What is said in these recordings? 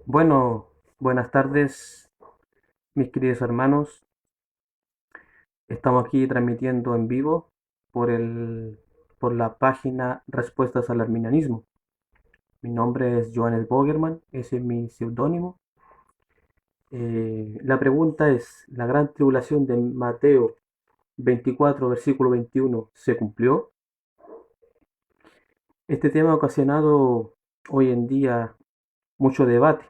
Bueno, buenas tardes, mis queridos hermanos. Estamos aquí transmitiendo en vivo por por la página Respuestas al Arminianismo. Mi nombre es Johannes Bogerman, ese es mi seudónimo. La pregunta es, ¿la gran tribulación de Mateo 24, versículo 21, se cumplió? Este tema ha ocasionado hoy en día mucho debate,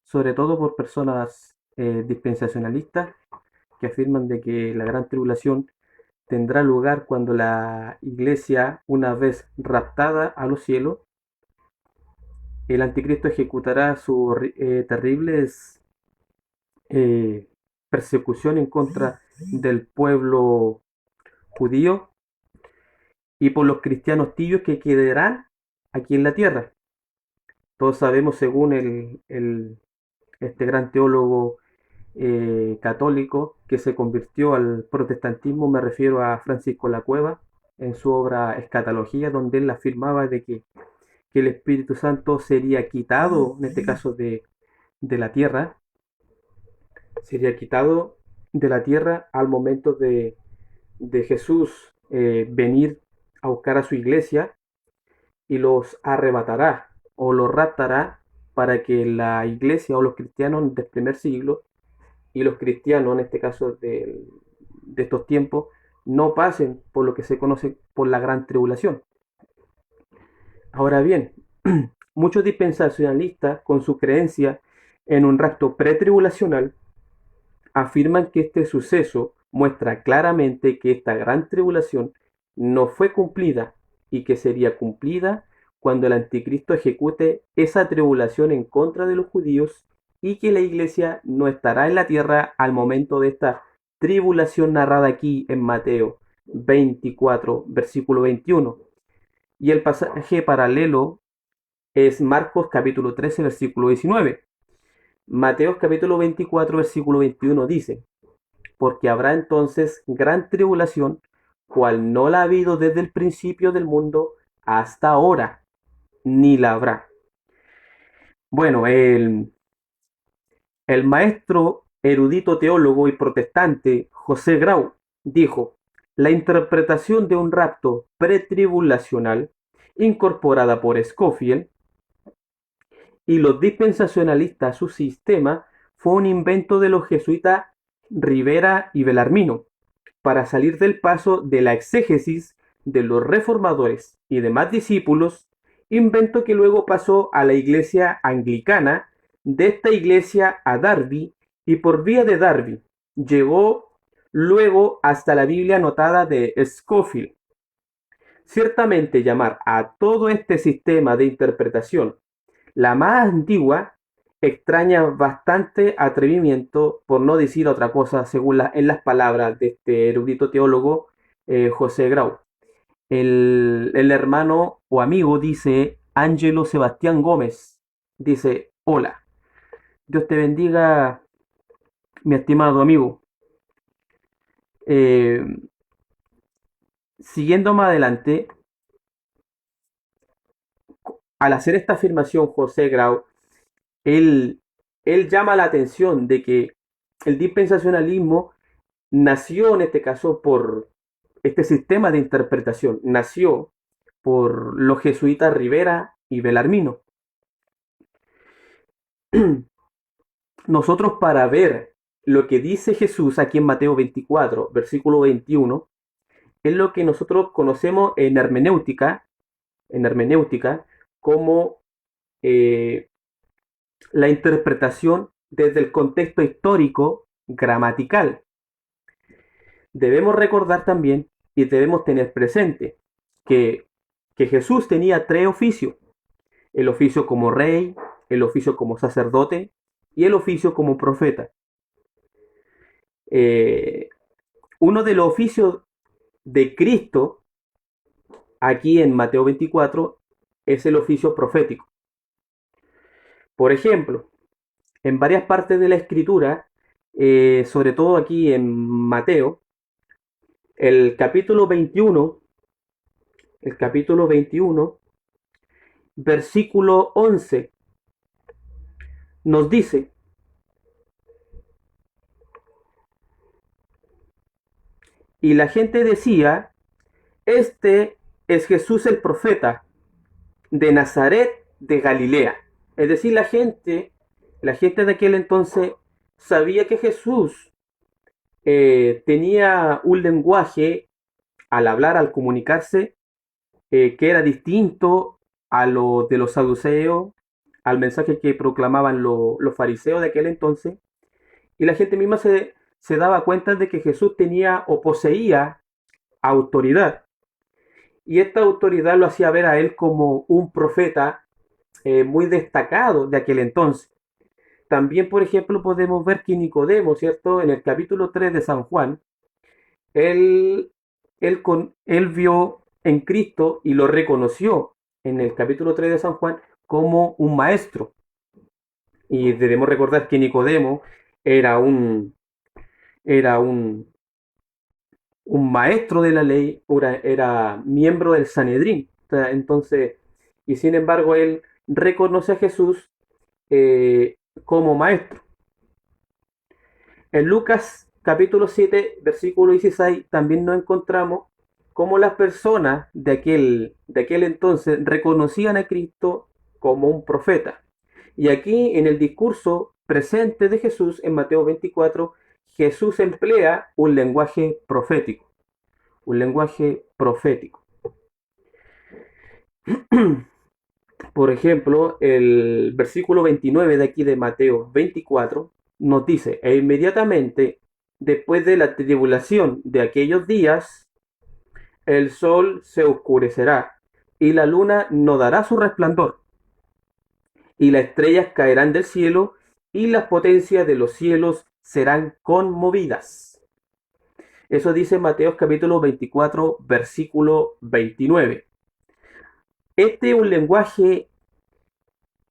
sobre todo por personas dispensacionalistas que afirman de que la gran tribulación tendrá lugar cuando la iglesia, una vez raptada a los cielos, el anticristo ejecutará sus terribles eh, persecución en contra del pueblo judío y por los cristianos tibios que quedarán aquí en la tierra. Todos sabemos, según este gran teólogo católico que se convirtió al protestantismo, me refiero a Francisco La Cueva, en su obra Escatología, donde él afirmaba de que el Espíritu Santo sería quitado, en este caso de la tierra, sería quitado de la tierra al momento de Jesús venir a buscar a su iglesia y los arrebatará o los raptará para que la iglesia o los cristianos del primer siglo y los cristianos, en este caso de estos tiempos, no pasen por lo que se conoce por la gran tribulación. Ahora bien, muchos dispensacionalistas, con su creencia en un rapto pretribulacional, afirman que este suceso muestra claramente que esta gran tribulación no fue cumplida y que sería cumplida cuando el anticristo ejecute esa tribulación en contra de los judíos y que la iglesia no estará en la tierra al momento de esta tribulación narrada aquí en Mateo 24, versículo 21. Y el pasaje paralelo es Marcos capítulo 13, versículo 19. Mateo capítulo 24, versículo 21 dice, porque habrá entonces gran tribulación, cual no la ha habido desde el principio del mundo hasta ahora, ni la habrá. Bueno, el maestro erudito teólogo y protestante José Grau dijo, la interpretación de un rapto pretribulacional incorporada por Scofield y los dispensacionalistas a su sistema fue un invento de los jesuitas Rivera y Belarmino para salir del paso de la exégesis de los reformadores y demás discípulos, invento que luego pasó a la iglesia anglicana, de esta iglesia a Darby y por vía de Darby llegó luego hasta la Biblia anotada de Scofield. Ciertamente llamar a todo este sistema de interpretación la más antigua extraña bastante atrevimiento, por no decir otra cosa, según en las palabras de este erudito teólogo José Grau. El hermano o amigo dice Ángelo Sebastián Gómez, dice, hola, Dios te bendiga, mi estimado amigo. Eh, Siguiendo más adelante, al hacer esta afirmación José Grau, él, él llama la atención de que el dispensacionalismo nació en este caso por este sistema de interpretación, nació por los jesuitas Rivera y Belarmino. Nosotros para ver lo que dice Jesús aquí en Mateo 24, versículo 21, es lo que nosotros conocemos en hermenéutica como eh, la interpretación desde el contexto histórico gramatical. Debemos recordar también y debemos tener presente que, que Jesús tenía tres oficios: el oficio como rey, el oficio como sacerdote y el oficio como profeta. Eh, Uno de los oficios de Cristo aquí en Mateo 24 es el oficio profético. Por ejemplo, en varias partes de la escritura, sobre todo aquí en Mateo, el capítulo 21, el capítulo 21, versículo 11, nos dice: y la gente decía, este es Jesús el profeta de Nazaret de Galilea. Es decir, la gente de aquel entonces sabía que Jesús tenía un lenguaje al hablar, al comunicarse, que era distinto a lo de los saduceos, al mensaje que proclamaban los fariseos de aquel entonces, y la gente misma se daba cuenta de que Jesús tenía o poseía autoridad, y esta autoridad lo hacía ver a él como un profeta muy destacado de aquel entonces. También, por ejemplo, podemos ver que Nicodemo, ¿cierto? En el capítulo 3 de San Juan, él, él vio en Cristo y lo reconoció en el capítulo 3 de San Juan como un maestro. Y debemos recordar que Nicodemo era era un maestro de la ley, era miembro del Sanedrín. Entonces, y sin embargo, él reconoce a Jesús como maestro. En Lucas capítulo 7, versículo 16, también nos encontramos cómo las personas de aquel entonces reconocían a Cristo como un profeta. Y aquí en el discurso presente de Jesús en Mateo 24, Jesús emplea un lenguaje profético. Un lenguaje profético. Por ejemplo, el versículo 29 de aquí de Mateo 24 nos dice: e inmediatamente después de la tribulación de aquellos días, el sol se oscurecerá y la luna no dará su resplandor, y las estrellas caerán del cielo y las potencias de los cielos serán conmovidas. Eso dice Mateo capítulo 24, versículo 29. Este es un lenguaje,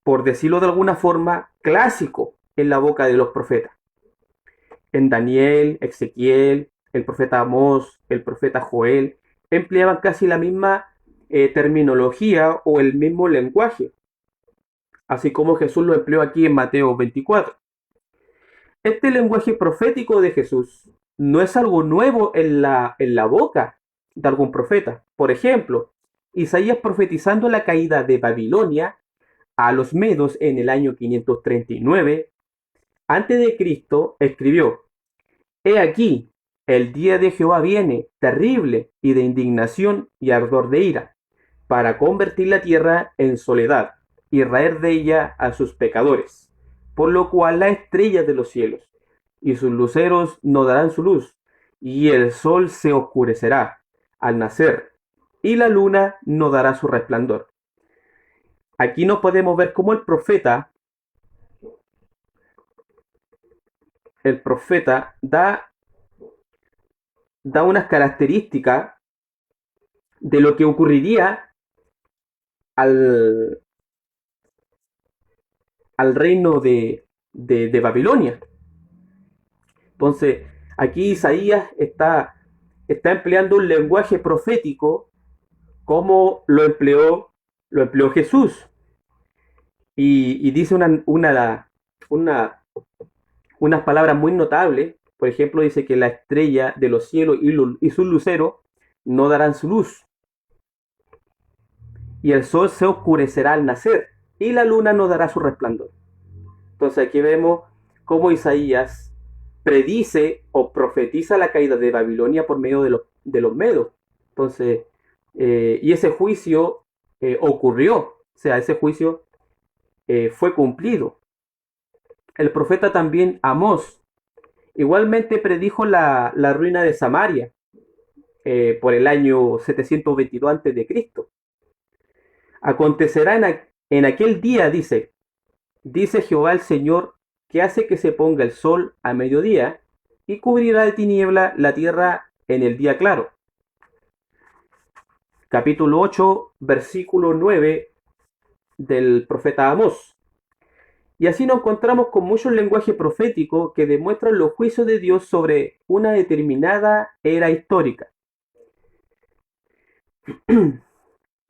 por decirlo de alguna forma, clásico en la boca de los profetas. En Daniel, Ezequiel, el profeta Amós, el profeta Joel, empleaban casi la misma terminología o el mismo lenguaje, así como Jesús lo empleó aquí en Mateo 24. Este lenguaje profético de Jesús no es algo nuevo en la boca de algún profeta. Por ejemplo, Isaías, profetizando la caída de Babilonia a los medos en el año 539 antes de Cristo, escribió: he aquí, el día de Jehová viene, terrible y de indignación y ardor de ira, para convertir la tierra en soledad y raer de ella a sus pecadores. Por lo cual las estrellas de los cielos y sus luceros no darán su luz, y el sol se oscurecerá al nacer, y la luna no dará su resplandor. Aquí nos podemos ver cómo el profeta da unas características de lo que ocurriría al, al reino de Babilonia. Entonces, aquí Isaías está empleando un lenguaje profético como lo empleó Jesús. Y dice una, unas palabras muy notables. Por ejemplo, dice que la estrella de los cielos y sus luceros no darán su luz, y el sol se oscurecerá al nacer, y la luna no dará su resplandor. Entonces aquí vemos cómo Isaías predice o profetiza la caída de Babilonia por medio de los medos. Entonces, y ese juicio ocurrió, o sea, ese juicio fue cumplido. El profeta también Amós igualmente predijo la ruina de Samaria por el año 722 a.C. Acontecerá en aquel día, dice Jehová el Señor, que hace que se ponga el sol a mediodía y cubrirá de tiniebla la tierra en el día claro. Capítulo 8, versículo 9 del profeta Amós. Y así nos encontramos con muchos lenguajes proféticos que demuestran los juicios de Dios sobre una determinada era histórica.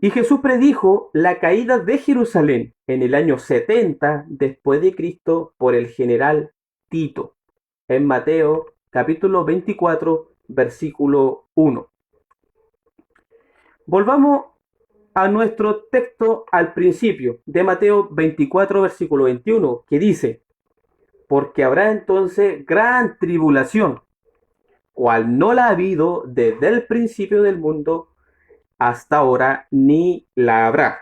Y Jesús predijo la caída de Jerusalén en el año 70 después de Cristo por el general Tito, en Mateo capítulo 24, versículo 1. Volvamos a nuestro texto al principio de Mateo 24, versículo 21, que dice, porque habrá entonces gran tribulación, cual no la ha habido desde el principio del mundo hasta ahora, ni la habrá.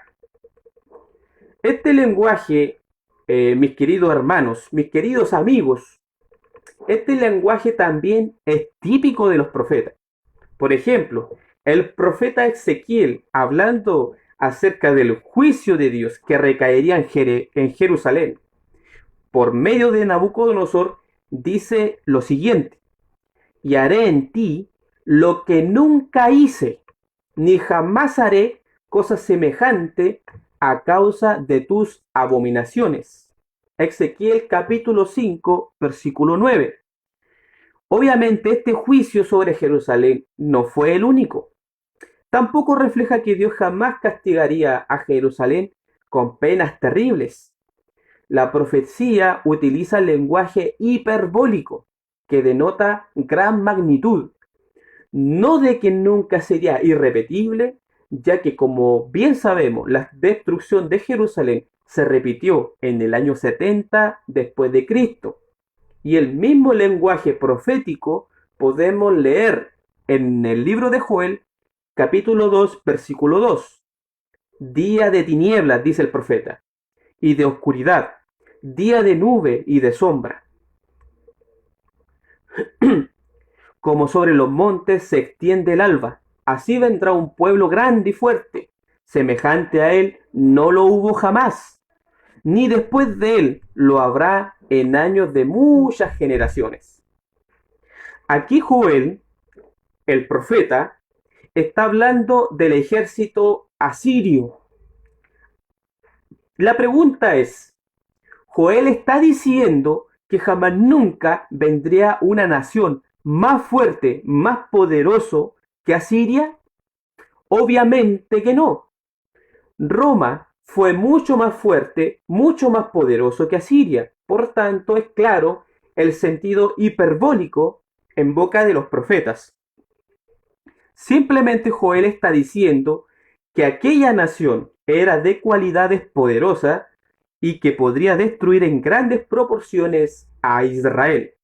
Este lenguaje, mis queridos hermanos, mis queridos amigos, este lenguaje también es típico de los profetas. Por ejemplo, el profeta Ezequiel, hablando acerca del juicio de Dios que recaería en Jerusalén por medio de Nabucodonosor, dice lo siguiente: y haré en ti lo que nunca hice, ni jamás haré cosa semejante a causa de tus abominaciones. Ezequiel capítulo 5, versículo 9. Obviamente este juicio sobre Jerusalén no fue el único. Tampoco refleja que Dios jamás castigaría a Jerusalén con penas terribles. La profecía utiliza lenguaje hiperbólico que denota gran magnitud, no de que nunca sería irrepetible, ya que como bien sabemos, la destrucción de Jerusalén se repitió en el año 70 después de Cristo. Y el mismo lenguaje profético podemos leer en el libro de Joel, capítulo 2, versículo 2. Día de tinieblas, dice el profeta, y de oscuridad, día de nube y de sombra. Como sobre los montes se extiende el alba, así vendrá un pueblo grande y fuerte. Semejante a él no lo hubo jamás, ni después de él lo habrá en años de muchas generaciones. Aquí Joel, el profeta, está hablando del ejército asirio. La pregunta es, ¿Joel está diciendo que jamás nunca vendría una nación más fuerte, más poderoso que Asiria? Obviamente que no. Roma fue mucho más fuerte, mucho más poderoso que Asiria. Por tanto, es claro el sentido hiperbólico en boca de los profetas. Simplemente Joel está diciendo que aquella nación era de cualidades poderosas y que podría destruir en grandes proporciones a Israel.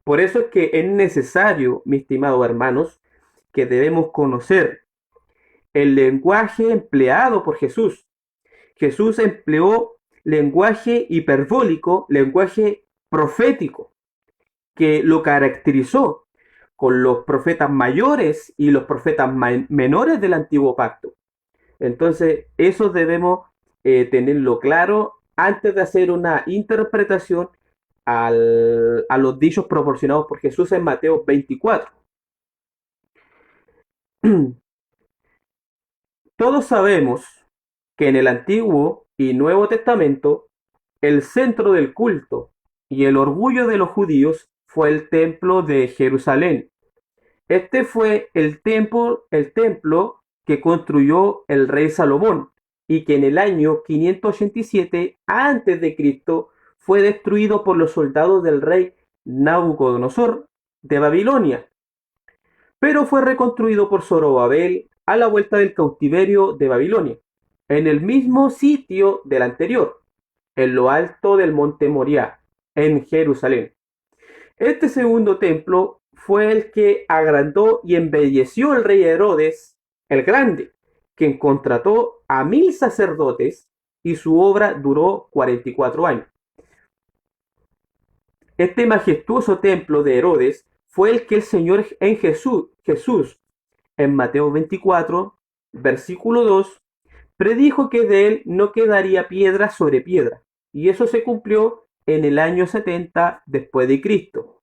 Por eso es que es necesario, mis estimados hermanos, que debemos conocer el lenguaje empleado por Jesús. Jesús empleó lenguaje hiperbólico, lenguaje profético, que lo caracterizó con los profetas mayores y los profetas menores del antiguo pacto. Entonces, eso debemos tenerlo claro antes de hacer una interpretación a los dichos proporcionados por Jesús en Mateo 24. Todos sabemos que en el Antiguo y Nuevo Testamento el centro del culto y el orgullo de los judíos fue el templo de Jerusalén. Este fue el templo que construyó el rey Salomón y que en el año 587 a.C. fue destruido por los soldados del rey Nabucodonosor de Babilonia, pero fue reconstruido por Zorobabel a la vuelta del cautiverio de Babilonia, en el mismo sitio del anterior, en lo alto del monte Moriah, en Jerusalén. Este segundo templo fue el que agrandó y embelleció el rey Herodes el Grande, quien contrató a 1000 sacerdotes y su obra duró 44 años. Este majestuoso templo de Herodes fue el que el Señor en Jesús, en Mateo 24, versículo 2, predijo que de él no quedaría piedra sobre piedra, y eso se cumplió en el año 70 después de Cristo.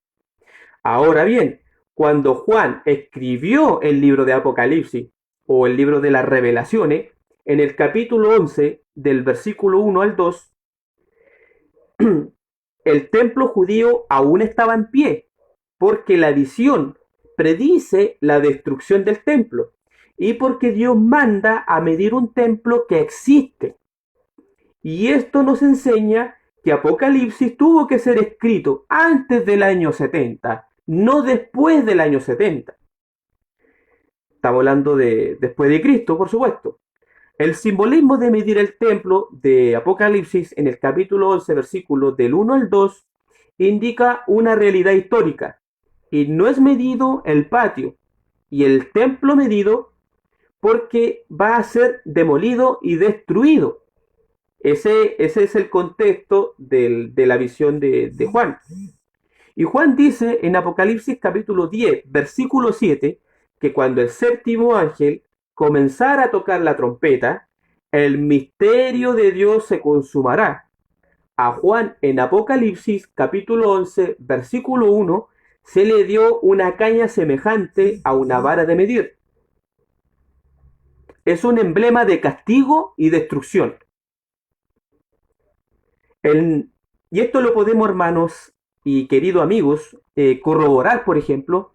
Ahora bien, cuando Juan escribió el libro de Apocalipsis o el libro de las Revelaciones, en el capítulo 11, del versículo 1 al 2, el templo judío aún estaba en pie, porque la visión predice la destrucción del templo. y porque Dios manda a medir un templo que existe. Y esto nos enseña que Apocalipsis tuvo que ser escrito antes del año 70, no después del año 70. Estamos hablando de después de Cristo, por supuesto. El simbolismo de medir el templo de Apocalipsis en el capítulo 11, versículos del 1 al 2, indica una realidad histórica. Y no es medido el patio y el templo medido porque va a ser demolido y destruido. Ese es el contexto de la visión de Juan. Y Juan dice en Apocalipsis capítulo 10, versículo 7, que cuando el séptimo ángel comenzara a tocar la trompeta, el misterio de Dios se consumará. A Juan en Apocalipsis capítulo 11, versículo 1, se le dio una caña semejante a una vara de medir. Es un emblema de castigo y destrucción. Y esto lo podemos, hermanos y queridos amigos, corroborar, por ejemplo,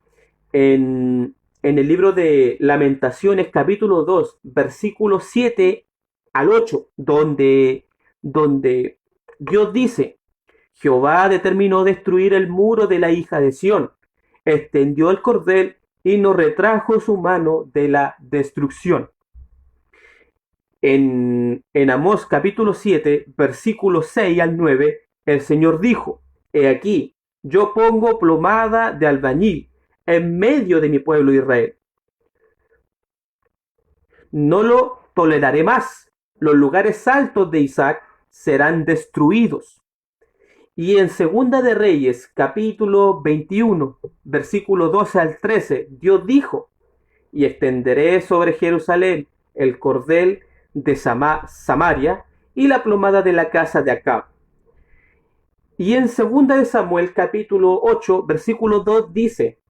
en el libro de Lamentaciones, capítulo 2, versículos 7 al 8, donde Dios dice: Jehová determinó destruir el muro de la hija de Sión, extendió el cordel y no retrajo su mano de la destrucción. En Amós capítulo 7, versículos 6 al 9, el Señor dijo: He aquí, yo pongo plomada de albañil en medio de mi pueblo Israel. No lo toleraré más. Los lugares altos de Isaac serán destruidos. Y en Segunda de Reyes, capítulo 21, versículo 12 al 13, Dios dijo: Y extenderé sobre Jerusalén el cordel de Samaria y la plomada de la casa de Acab. Y en Segunda de Samuel, capítulo 8, versículo 2, dice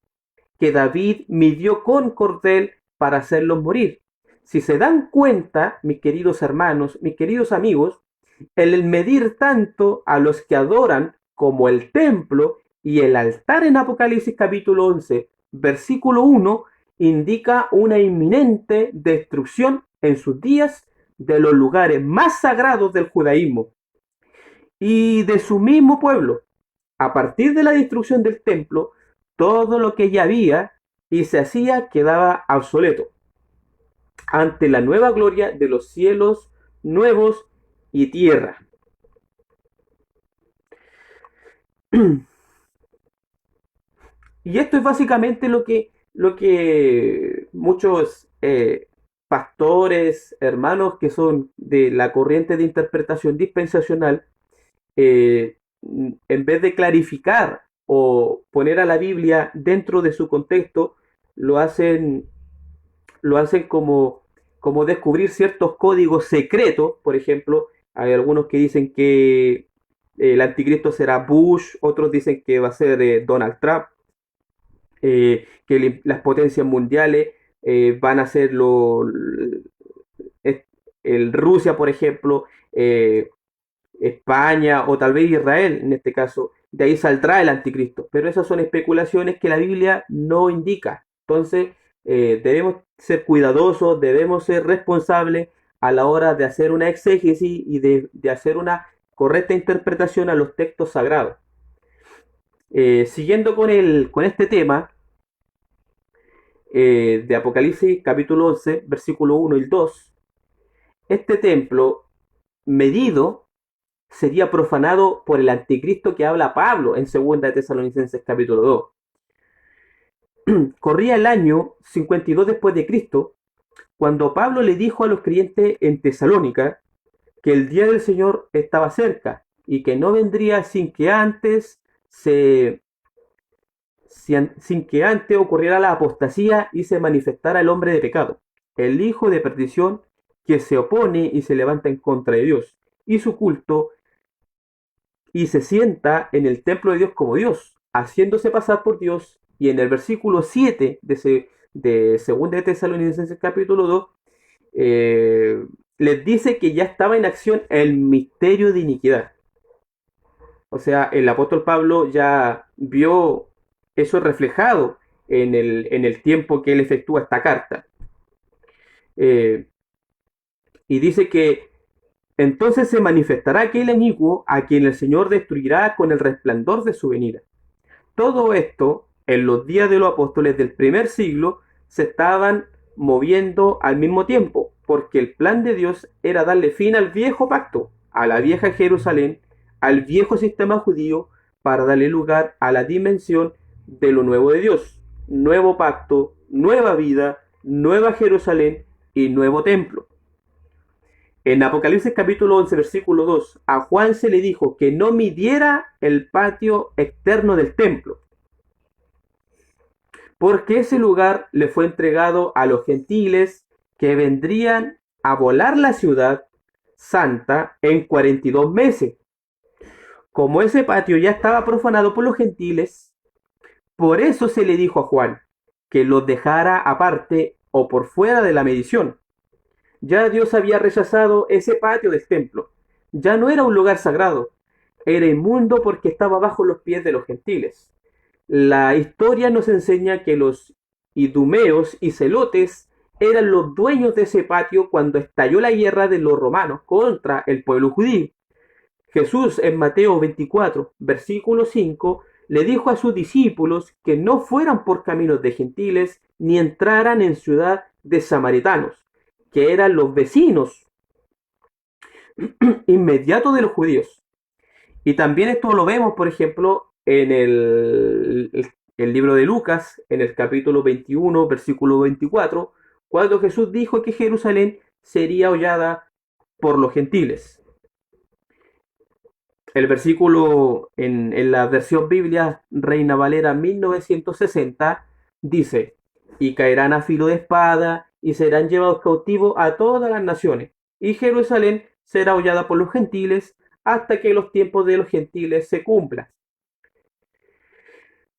que David midió con cordel para hacerlos morir. Si se dan cuenta, mis queridos hermanos, mis queridos amigos, el medir tanto a los que adoran como el templo y el altar en Apocalipsis capítulo 11, versículo 1, indica una inminente destrucción en sus días de los lugares más sagrados del judaísmo y de su mismo pueblo. A partir de la destrucción del templo, todo lo que ya había y se hacía quedaba obsoleto ante la nueva gloria de los cielos nuevos y tierra. Y esto es básicamente lo que muchos pastores, hermanos que son de la corriente de interpretación dispensacional, en vez de clarificar o poner a la Biblia dentro de su contexto, lo hacen, lo hacen como descubrir ciertos códigos secretos. Por ejemplo, hay algunos que dicen que el anticristo será Bush, otros dicen que va a ser Donald Trump, que las potencias mundiales van a ser el Rusia, por ejemplo, España o tal vez Israel en este caso. De ahí saldrá el anticristo. Pero esas son especulaciones que la Biblia no indica. Entonces debemos ser cuidadosos, debemos ser responsables a la hora de hacer una exégesis y de hacer una correcta interpretación a los textos sagrados. Siguiendo con este tema de Apocalipsis capítulo 11, versículo 1 y 2, este templo medido sería profanado por el anticristo que habla Pablo en 2 de Tesalonicenses capítulo 2. Corría el año 52 después de Cristo, cuando Pablo le dijo a los creyentes en Tesalónica que el día del Señor estaba cerca y que no vendría sin que antes ocurriera la apostasía y se manifestara el hombre de pecado, el hijo de perdición, que se opone y se levanta en contra de Dios y su culto, y se sienta en el templo de Dios como Dios, haciéndose pasar por Dios. Y en el versículo 7 de 2 de Tesalonicenses capítulo 2, les dice que ya estaba en acción el misterio de iniquidad. O sea, el apóstol Pablo ya vio eso reflejado en el tiempo que él efectúa esta carta. Eh, y dice que entonces se manifestará aquel inicuo a quien el Señor destruirá con el resplandor de su venida. Todo esto, en los días de los apóstoles del primer siglo, se estaban moviendo al mismo tiempo, porque el plan de Dios era darle fin al viejo pacto, a la vieja Jerusalén, al viejo sistema judío, para darle lugar a la dimensión de lo nuevo de Dios. Nuevo pacto, nueva vida, nueva Jerusalén y nuevo templo. En Apocalipsis capítulo 11, versículo 2, a Juan se le dijo que no midiera el patio externo del templo, porque ese lugar le fue entregado a los gentiles que vendrían a volar la ciudad santa en 42 meses. Como ese patio ya estaba profanado por los gentiles, por eso se le dijo a Juan que los dejara aparte o por fuera de la medición. Ya Dios había rechazado ese patio del templo. Ya no era un lugar sagrado, era inmundo porque estaba bajo los pies de los gentiles. La historia nos enseña que los idumeos y celotes eran los dueños de ese patio cuando estalló la guerra de los romanos contra el pueblo judío. Jesús en Mateo 24, versículo 5, le dijo a sus discípulos que no fueran por caminos de gentiles ni entraran en ciudad de samaritanos, que eran los vecinos inmediatos de los judíos. Y también esto lo vemos, por ejemplo, en el libro de Lucas, en el capítulo 21, versículo 24, cuando Jesús dijo que Jerusalén sería hollada por los gentiles. El versículo en la versión Biblia Reina Valera 1960 dice, y caerán a filo de espada y serán llevados cautivos a todas las naciones, y Jerusalén será hollada por los gentiles hasta que los tiempos de los gentiles se cumplan.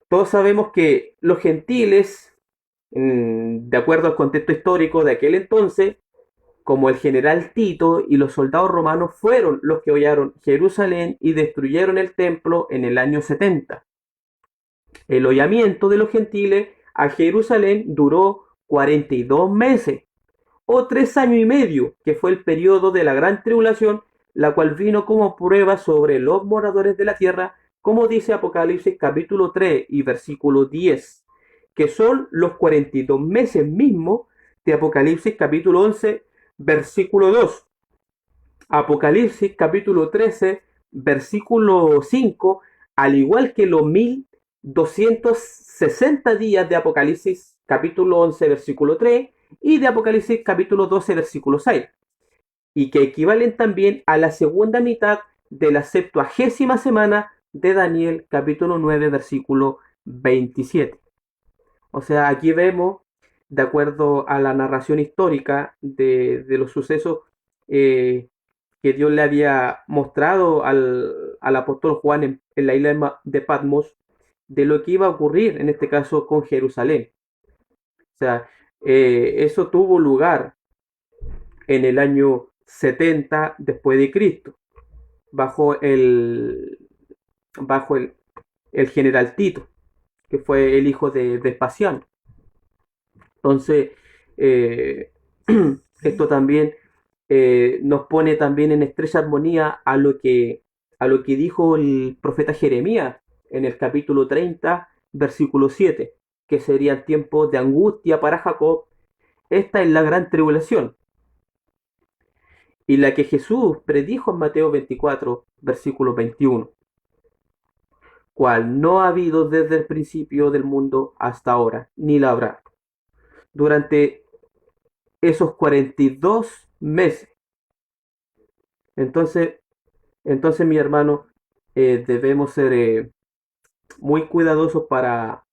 Todos sabemos que los gentiles, de acuerdo al contexto histórico de aquel entonces, como el general Tito y los soldados romanos fueron los que hollaron Jerusalén y destruyeron el templo en el año 70. El hollamiento de los gentiles a Jerusalén duró 42 meses o 3 años y medio, que fue el periodo de la gran tribulación, la cual vino como prueba sobre los moradores de la tierra, como dice Apocalipsis capítulo 3 y versículo 10, que son los 42 meses mismos de Apocalipsis capítulo 11, versículo 2. Apocalipsis capítulo 13, versículo 5, al igual que los 1260 días de Apocalipsis capítulo 11, versículo 3, y de Apocalipsis capítulo 12, versículo 6, y que equivalen también a la segunda mitad de la 70ª semana de Daniel capítulo 9, versículo 27. O sea, aquí vemos, de acuerdo a la narración histórica de los sucesos que Dios le había mostrado al apóstol Juan en la isla de Patmos, de lo que iba a ocurrir, en este caso, con Jerusalén. O sea, eso tuvo lugar en el año 70 después de Cristo, bajo bajo el general Tito, que fue el hijo de Vespasiano. Entonces, eh, esto también nos pone también en estrecha armonía a lo que dijo el profeta Jeremías en el capítulo 30, versículo 7, que serían tiempos de angustia para Jacob. Esta es la gran tribulación, y la que Jesús predijo en Mateo 24, versículo 21, cual no ha habido desde el principio del mundo hasta ahora, ni la habrá. Durante esos 42 meses. Entonces, entonces mi hermano, debemos ser muy cuidadosos para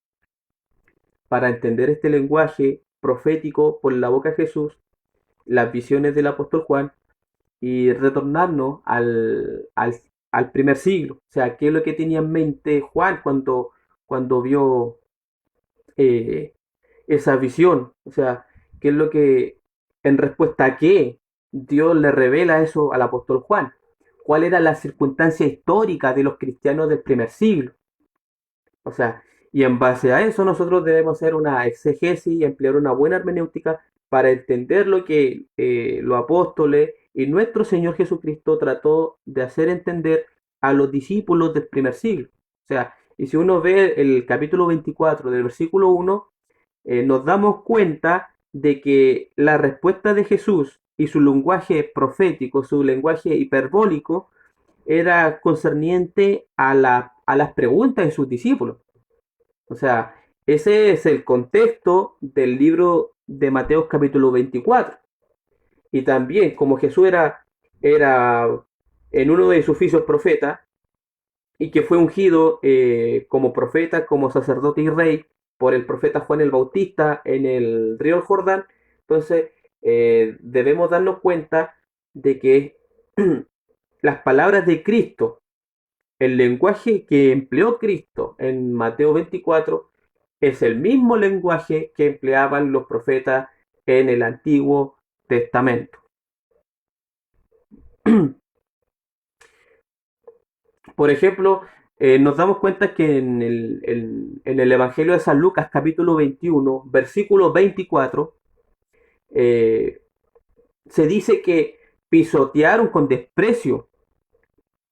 entender este lenguaje profético por la boca de Jesús, las visiones del apóstol Juan, y retornarnos al primer siglo. O sea, qué es lo que tenía en mente Juan cuando vio eh, esa visión. O sea, qué es lo que, en respuesta a qué Dios le revela eso al apóstol Juan. ¿Cuál era la circunstancia histórica de los cristianos del primer siglo? O sea, y en base a eso nosotros debemos hacer una exegesis y emplear una buena hermenéutica para entender lo que los apóstoles y nuestro Señor Jesucristo trató de hacer entender a los discípulos del primer siglo. O sea, y si uno ve el capítulo 24 del versículo 1, nos damos cuenta de que la respuesta de Jesús y su lenguaje profético, su lenguaje hiperbólico, era concerniente a las preguntas de sus discípulos. O sea, ese es el contexto del libro de Mateo capítulo 24. Y también, como Jesús era en uno de sus oficios profeta, y que fue ungido como profeta, como sacerdote y rey por el profeta Juan el Bautista en el río Jordán, entonces debemos darnos cuenta de que las palabras de Cristo, el lenguaje que empleó Cristo en Mateo 24, es el mismo lenguaje que empleaban los profetas en el Antiguo Testamento. Por ejemplo, nos damos cuenta que en el Evangelio de San Lucas, capítulo 21, versículo 24, eh, se dice que pisotearon con desprecio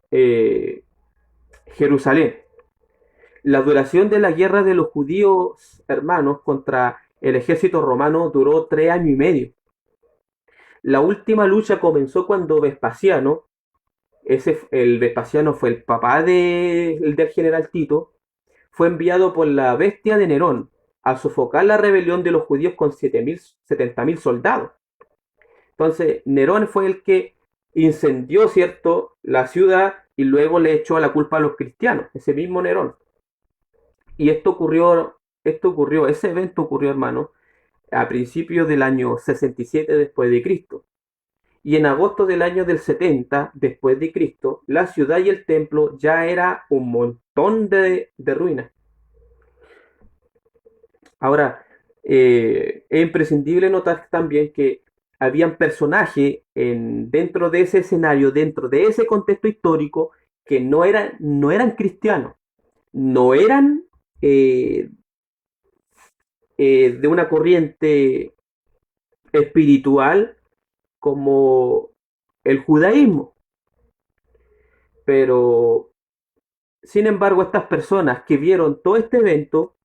eh, Jerusalén. La duración de la guerra de los judíos hermanos contra el ejército romano duró 3 años y medio. La última lucha comenzó cuando Vespasiano, el Vespasiano fue el papá del general Tito, fue enviado por la bestia de Nerón a sofocar la rebelión de los judíos con 70.000 soldados. Entonces, Nerón fue el que incendió, ¿cierto?, la ciudad y luego le echó la culpa a los cristianos, ese mismo Nerón. Y ese evento ocurrió, hermano, a principios del año 67 después de Cristo. Y en agosto del año del 70 después de Cristo, la ciudad y el templo ya era un montón de ruinas. Ahora, es imprescindible notar también que habían personajes dentro de ese escenario, dentro de ese contexto histórico, que no eran cristianos, no eran eh, de una corriente espiritual como el judaísmo. Pero, sin embargo, estas personas que vieron todo este evento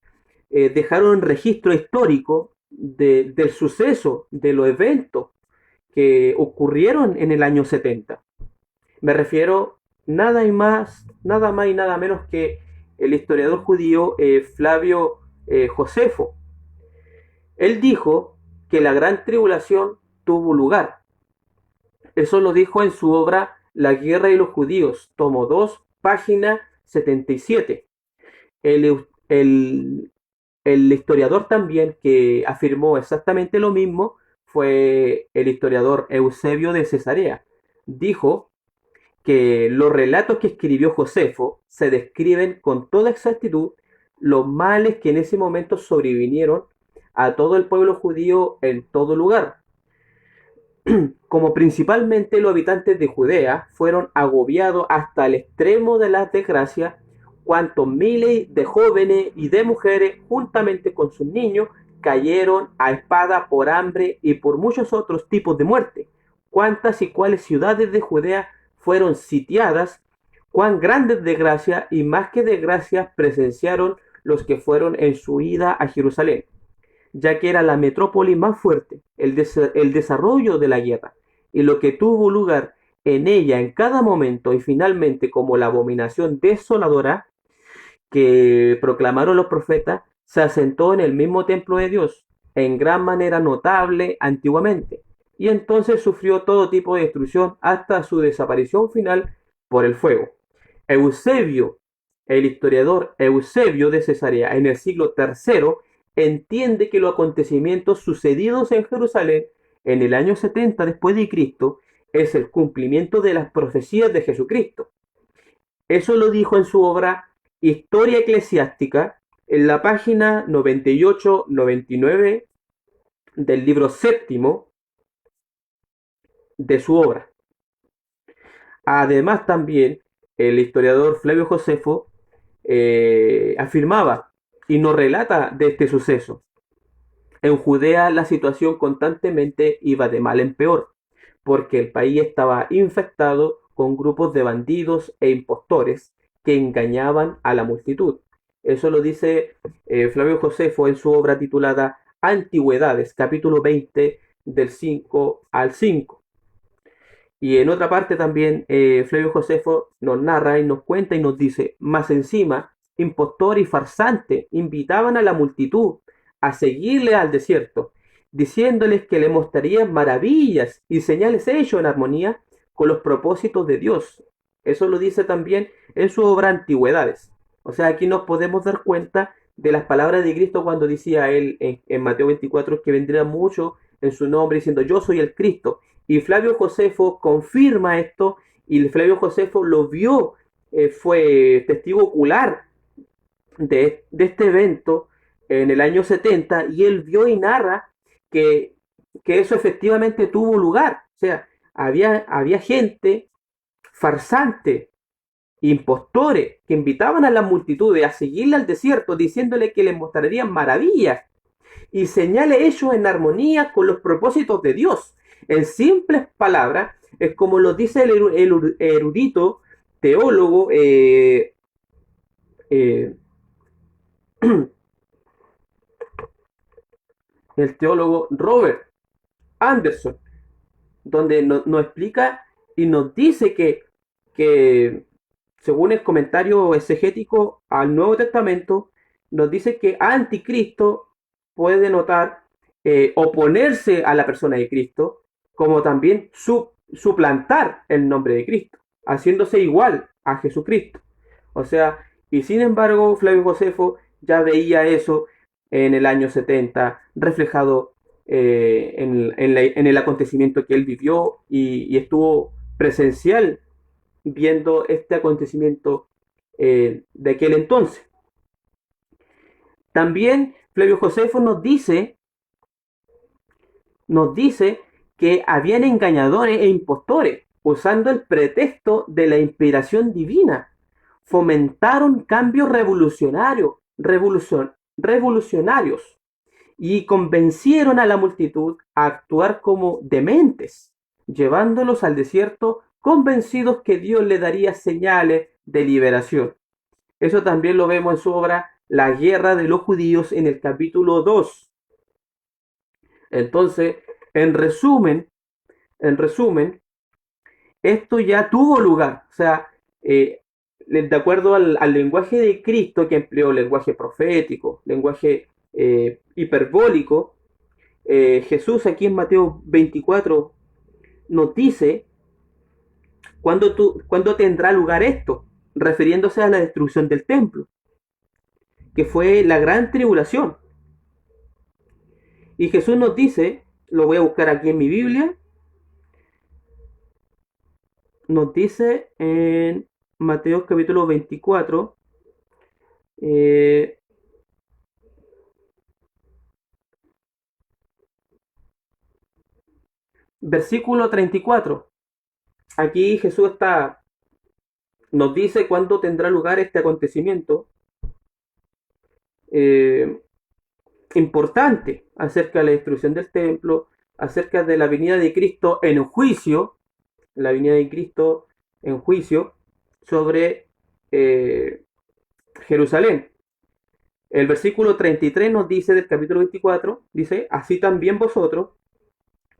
dejaron un registro histórico del suceso, de los eventos que ocurrieron en el año 70. Me refiero nada más y nada menos que el historiador judío Flavio Josefo. Él dijo que la gran tribulación tuvo lugar. Eso lo dijo en su obra La guerra y los judíos, tomo 2, página 77. El, el, el historiador también que afirmó exactamente lo mismo fue el historiador Eusebio de Cesarea. Dijo que los relatos que escribió Josefo se describen con toda exactitud los males que en ese momento sobrevinieron a todo el pueblo judío en todo lugar. Como principalmente los habitantes de Judea fueron agobiados hasta el extremo de las desgracias, cuantos miles de jóvenes y de mujeres, juntamente con sus niños, cayeron a espada por hambre y por muchos otros tipos de muerte. Cuántas y cuáles ciudades de Judea fueron sitiadas, cuán grandes desgracias y más que desgracias presenciaron los que fueron en su ida a Jerusalén, ya que era la metrópoli más fuerte, el desarrollo de la guerra y lo que tuvo lugar en ella en cada momento y finalmente como la abominación desoladora que proclamaron los profetas, se asentó en el mismo templo de Dios, en gran manera notable antiguamente, y entonces sufrió todo tipo de destrucción hasta su desaparición final por el fuego. Eusebio, el historiador Eusebio de Cesarea, en el siglo III, entiende que los acontecimientos sucedidos en Jerusalén en el año 70 después de Cristo es el cumplimiento de las profecías de Jesucristo. Eso lo dijo en su obra Historia Eclesiástica, en la página 98-99 del libro séptimo de su obra. Además, también el historiador Flavio Josefo afirmaba y nos relata de este suceso. En Judea la situación constantemente iba de mal en peor, porque el país estaba infectado con grupos de bandidos e impostores que engañaban a la multitud. Eso lo dice Flavio Josefo en su obra titulada Antigüedades, capítulo 20, del 5 al 5. Y en otra parte también Flavio Josefo nos narra y nos cuenta y nos dice, más encima, impostor y farsante invitaban a la multitud a seguirle al desierto, diciéndoles que le mostrarían maravillas y señales hechos en armonía con los propósitos de Dios. Eso lo dice también en su obra Antigüedades. O sea, aquí nos podemos dar cuenta de las palabras de Cristo cuando decía él en Mateo 24 que vendría mucho en su nombre diciendo yo soy el Cristo. Y Flavio Josefo confirma esto y Flavio Josefo lo vio, fue testigo ocular de este evento en el año 70 y él vio y narra que, que eso efectivamente tuvo lugar. O sea, había gente farsante, impostores, que invitaban a las multitudes a seguirle al desierto diciéndole que les mostrarían maravillas y señales hechos en armonía con los propósitos de Dios. En simples palabras, es como lo dice el erudito teólogo eh, el teólogo Robert Anderson, donde nos explica y nos dice que, según el comentario exegético al Nuevo Testamento, nos dice que anticristo puede denotar oponerse a la persona de Cristo, como también suplantar el nombre de Cristo, haciéndose igual a Jesucristo. O sea, y sin embargo, Flavio Josefo ya veía eso en el año 70 reflejado en el acontecimiento que él vivió y estuvo presencial viendo este acontecimiento de aquel entonces. También Flavio Josefo nos dice que habían engañadores e impostores usando el pretexto de la inspiración divina. Fomentaron cambios revolucionarios y convencieron a la multitud a actuar como dementes, llevándolos al desierto convencidos que Dios le daría señales de liberación. Eso también lo vemos en su obra La guerra de los judíos en el capítulo 2. Entonces, en resumen, esto ya tuvo lugar. O sea, de acuerdo al lenguaje de Cristo, que empleó lenguaje profético, lenguaje hiperbólico, Jesús aquí en Mateo 24 nos dice cuándo tendrá lugar esto, refiriéndose a la destrucción del templo, que fue la gran tribulación. Y Jesús nos dice, lo voy a buscar aquí en mi Biblia, nos dice en Mateo capítulo 24, versículo 34. Aquí Jesús nos dice cuándo tendrá lugar este acontecimiento eh, importante acerca de la destrucción del templo, acerca de la venida de Cristo en juicio, la venida de Cristo en juicio sobre Jerusalén. El versículo 33 nos dice del capítulo 24, dice, así también vosotros,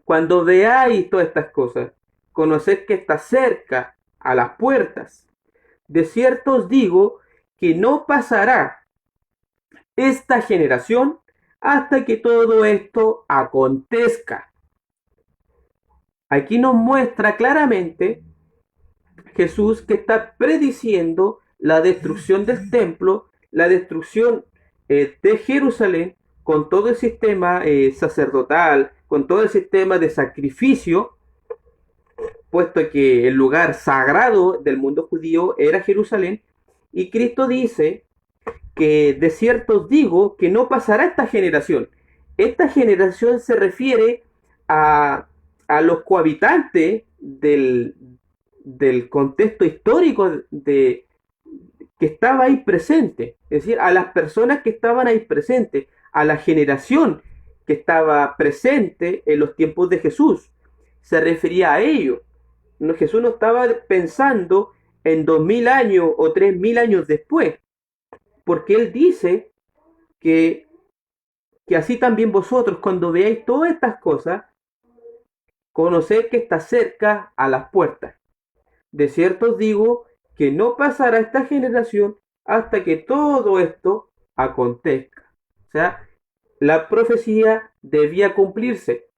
cuando veáis todas estas cosas, conoced que está cerca a las puertas. De cierto os digo que no pasará esta generación hasta que todo esto acontezca. Aquí nos muestra claramente Jesús que está prediciendo la destrucción del templo, la destrucción de Jerusalén, con todo el sistema sacerdotal, con todo el sistema de sacrificio, puesto que el lugar sagrado del mundo judío era Jerusalén, y Cristo dice que de cierto os digo que no pasará esta generación. Esta generación se refiere a los cohabitantes del contexto histórico que estaba ahí presente, es decir, a las personas que estaban ahí presentes, a la generación que estaba presente en los tiempos de Jesús. Se refería a ello. No, Jesús no estaba pensando en 2000 años o 3000 años después, porque él dice que, que así también vosotros, cuando veáis todas estas cosas, conoced que está cerca a las puertas. De cierto os digo que no pasará esta generación hasta que todo esto acontezca. O sea, la profecía debía cumplirse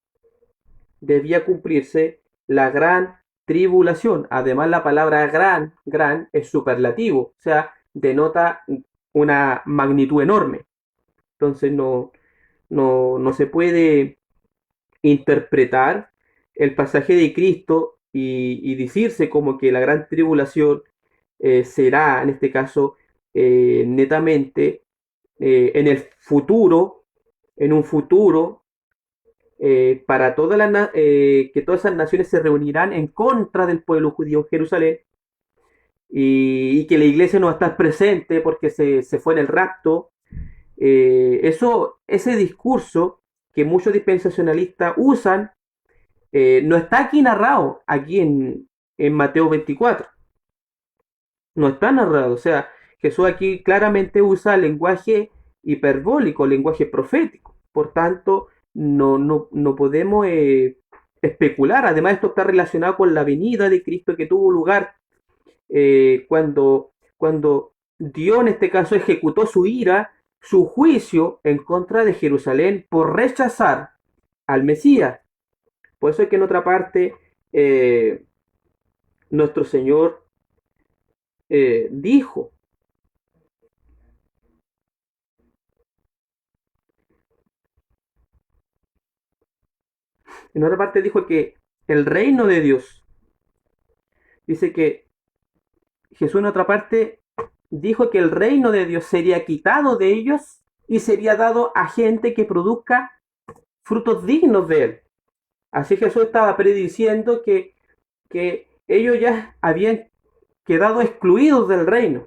la gran tribulación. Además, la palabra gran es superlativo, o sea, denota una magnitud enorme. Entonces no se puede interpretar el pasaje de Cristo y decirse como que la gran tribulación será, en este caso, netamente en el futuro, en un futuro, para que todas esas naciones se reunirán en contra del pueblo judío en Jerusalén y que la iglesia no va a estar presente porque se fue en el rapto. Ese discurso que muchos dispensacionalistas usan no está aquí narrado, aquí en Mateo 24. No está narrado. O sea, Jesús aquí claramente usa lenguaje hiperbólico, lenguaje profético. Por tanto, no podemos especular. Además, esto está relacionado con la venida de Cristo que tuvo lugar cuando Dios en este caso ejecutó su ira, su juicio en contra de Jerusalén por rechazar al Mesías. Por eso es que en otra parte nuestro Señor dijo, en otra parte dijo que el reino de Dios, dice que Jesús en otra parte dijo que el reino de Dios sería quitado de ellos y sería dado a gente que produzca frutos dignos de él. Así Jesús estaba prediciendo que ellos ya habían quedado excluidos del reino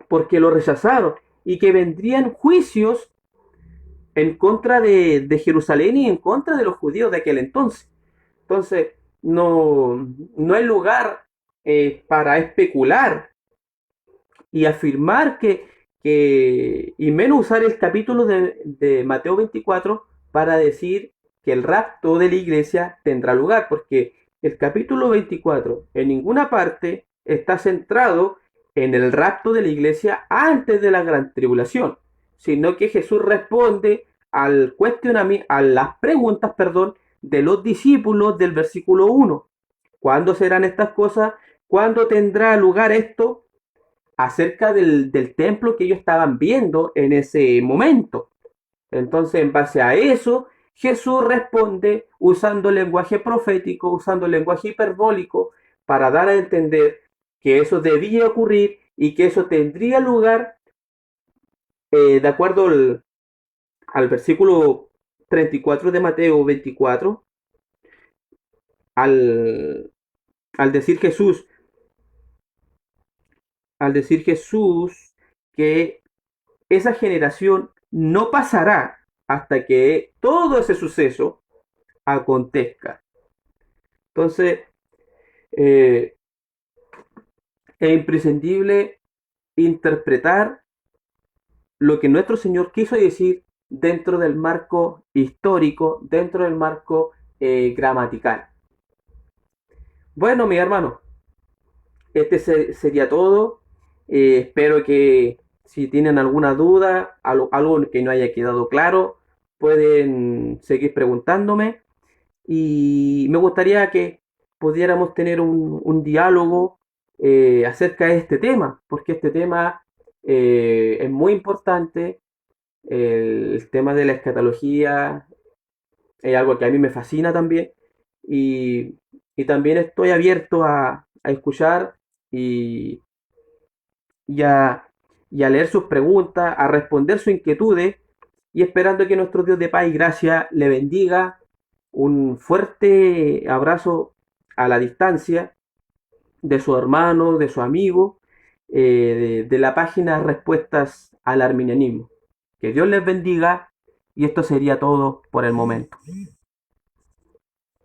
porque lo rechazaron y que vendrían juicios en contra de Jerusalén y en contra de los judíos de aquel entonces. Entonces, no hay lugar para especular y afirmar y menos usar el capítulo de Mateo 24 para decir que el rapto de la iglesia tendrá lugar, porque el capítulo 24 en ninguna parte está centrado en el rapto de la iglesia antes de la gran tribulación, sino que Jesús responde a las preguntas, perdón, de los discípulos del versículo 1. ¿Cuándo serán estas cosas? ¿Cuándo tendrá lugar esto? Acerca del templo que ellos estaban viendo en ese momento. Entonces, en base a eso, Jesús responde usando lenguaje profético, usando lenguaje hiperbólico, para dar a entender que eso debía ocurrir y que eso tendría lugar de acuerdo al versículo 34 de Mateo 24, al, al decir Jesús, al decir Jesús que esa generación no pasará hasta que todo ese suceso acontezca. Entonces, eh, es imprescindible interpretar lo que nuestro Señor quiso decir dentro del marco histórico, dentro del marco gramatical. Bueno, mi hermano, sería todo. Espero que si tienen alguna duda, algo que no haya quedado claro, pueden seguir preguntándome. Y me gustaría que pudiéramos tener un diálogo acerca de este tema, porque este tema es muy importante. El tema de la escatología es algo que a mí me fascina también. Y, y también estoy abierto a escuchar y, y a, y a leer sus preguntas, a responder sus inquietudes y esperando que nuestro Dios de paz y gracia le bendiga. Un fuerte abrazo a la distancia de su hermano, de su amigo, de la página Respuestas al Arminianismo. Que Dios les bendiga Y esto sería todo por el momento.